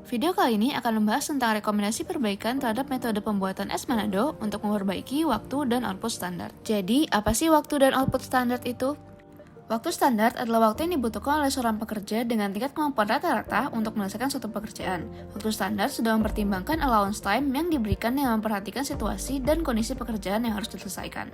Video kali ini akan membahas tentang rekomendasi perbaikan terhadap metode pembuatan es Manado untuk memperbaiki waktu dan output standar. Jadi, apa sih waktu dan output standar itu? Waktu standar adalah waktu yang dibutuhkan oleh seorang pekerja dengan tingkat kemampuan rata-rata untuk menyelesaikan suatu pekerjaan. Waktu standar sudah mempertimbangkan allowance time yang diberikan dengan memperhatikan situasi dan kondisi pekerjaan yang harus diselesaikan.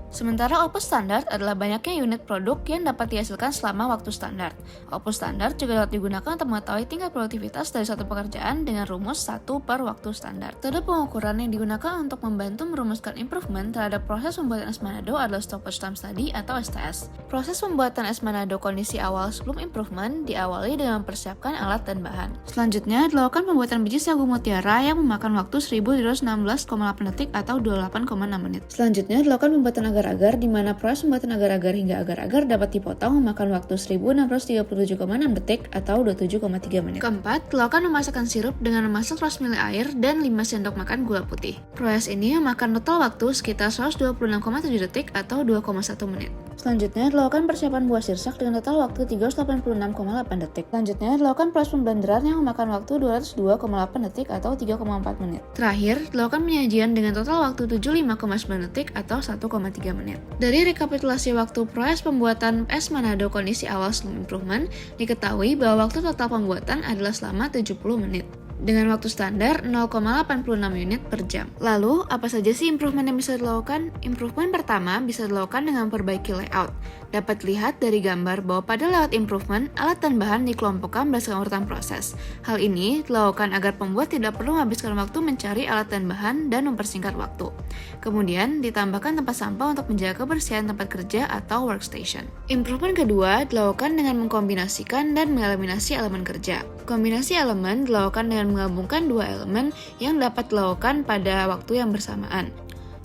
Sementara output standar adalah banyaknya unit produk yang dapat dihasilkan selama waktu standar. Output standar juga dapat digunakan untuk mengetahui tingkat produktivitas dari suatu pekerjaan dengan rumus 1 per waktu standar. Metode pengukuran yang digunakan untuk membantu merumuskan improvement terhadap proses pembuatan es Manado adalah stoppage time study atau STS. Proses pembuatan es Manado kondisi awal sebelum improvement diawali dengan mempersiapkan alat dan bahan. Selanjutnya, dilakukan pembuatan biji sagu mutiara yang memakan waktu 1216,8 detik atau 28,6 menit. Selanjutnya, dilakukan pembuatan agar-agar di mana proses pembuatan agar-agar hingga agar-agar dapat dipotong memakan waktu 1637,6 detik atau 27,3 menit. Keempat, dilakukan memasakkan sirup dengan memasak 100 ml air dan 5 sendok makan gula putih. Proses ini memakan total waktu sekitar 126,7 detik atau 2,1 menit. Selanjutnya, dilakukan persiapan buah sirsak dengan total waktu 386,8 detik. Selanjutnya, dilakukan proses pemblenderan yang memakan waktu 202,8 detik atau 3,4 menit. Terakhir, dilakukan penyajian dengan total waktu 75,9 detik atau 1,3 menit. Dari rekapitulasi waktu proses pembuatan es Manado kondisi awal sebelum improvement, diketahui bahwa waktu total pembuatan adalah selama 70 menit. Dengan waktu standar 0,86 unit per jam. Lalu, apa saja sih improvement yang bisa dilakukan? Improvement pertama bisa dilakukan dengan memperbaiki layout. Dapat dilihat dari gambar bahwa pada layout improvement, alat dan bahan dikelompokkan berdasarkan urutan proses. Hal ini dilakukan agar pembuat tidak perlu menghabiskan waktu mencari alat dan bahan dan mempersingkat waktu. Kemudian, ditambahkan tempat sampah untuk menjaga kebersihan tempat kerja atau workstation. Improvement kedua dilakukan dengan mengkombinasikan dan mengeliminasi elemen kerja. Kombinasi elemen dilakukan dengan menggabungkan dua elemen yang dapat dilakukan pada waktu yang bersamaan.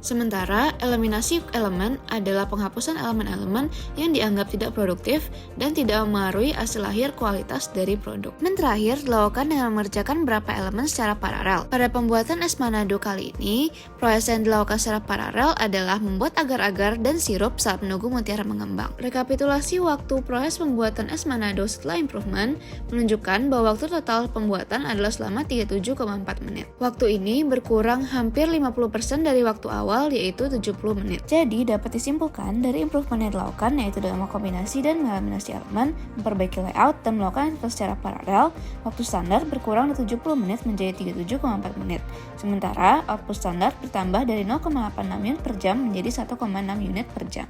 Sementara, eliminasi elemen adalah penghapusan elemen-elemen yang dianggap tidak produktif dan tidak memengaruhi hasil akhir kualitas dari produk. Dan terakhir, dilakukan dengan mengerjakan beberapa elemen secara paralel. Pada pembuatan es Manado kali ini, proses yang dilakukan secara paralel adalah membuat agar-agar dan sirup saat menunggu mutiara mengembang. Rekapitulasi waktu proses pembuatan es Manado setelah improvement menunjukkan bahwa waktu total pembuatan adalah selama 37,4 menit. Waktu ini berkurang hampir 50% dari waktu awal, yaitu 70 menit. Jadi dapat disimpulkan dari improvement yang dilakukan yaitu dengan mengkombinasi dan mengeliminasi elemen, memperbaiki layout dan melakukan itu secara paralel, waktu standar berkurang dari 70 menit menjadi 37,4 menit. Sementara output standar bertambah dari 0,86 unit per jam menjadi 1,6 unit per jam.